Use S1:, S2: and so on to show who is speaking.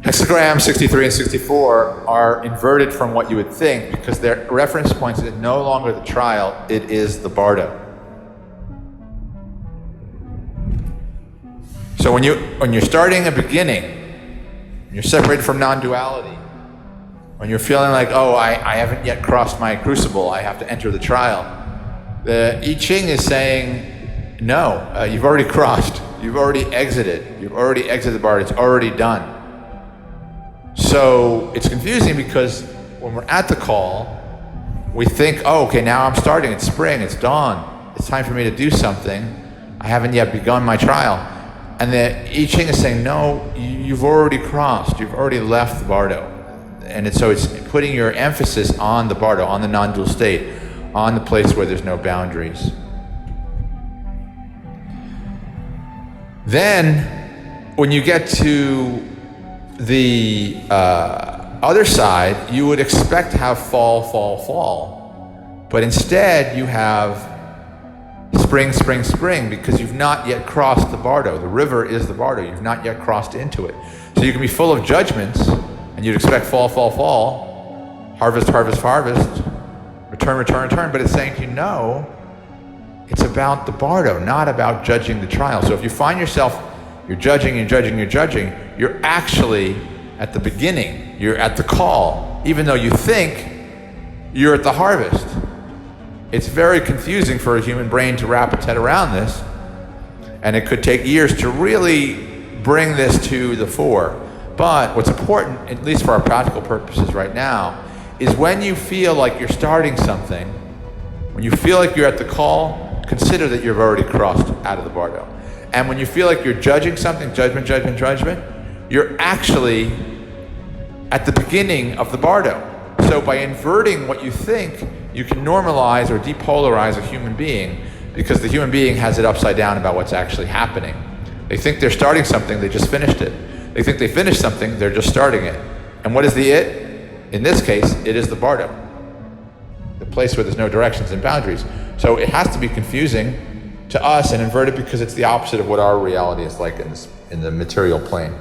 S1: Hexagram 63 and 64 are inverted from what you would think because their reference points is no longer the trial, it is the bardo. So when you're starting a beginning, you're separated from non-duality, when you're feeling like, oh, I haven't yet crossed my crucible, I have to enter the trial, the I Ching is saying, no, you've already crossed, you've already exited the bardo, it's already done. So it's confusing because when we're at the call, we think, oh, okay, now I'm starting, it's spring, it's dawn, it's time for me to do something, I haven't yet begun my trial. And the I Ching is saying, no, you've already crossed, you've already left the bardo. And so it's putting your emphasis on the bardo, on the non-dual state, on the place where there's no boundaries. Then, when you get to the other side, you would expect to have fall. But instead, you have spring, because you've not yet crossed the bardo. The river is the bardo. You've not yet crossed into it. So you can be full of judgments, and you'd expect fall, harvest, return. But it's saying to you, no, it's about the bardo, not about judging the trial. So if you find yourself, you're judging, you're actually at the beginning, you're at the call, even though you think you're at the harvest. It's very confusing for a human brain to wrap its head around this, and it could take years to really bring this to the fore. But what's important, at least for our practical purposes right now, is when you feel like you're starting something, when you feel like you're at the call, consider that you've already crossed out of the bardo. And when you feel like you're judging something, judgment, you're actually at the beginning of the bardo. So by inverting what you think, you can normalize or depolarize a human being, because the human being has it upside down about what's actually happening. They think they're starting something, they just finished it. They think they finished something, they're just starting it. And what is the it? In this case, it is the bardo, the place where there's no directions and boundaries. So it has to be confusing to us and inverted because it's the opposite of what our reality is like in the material plane.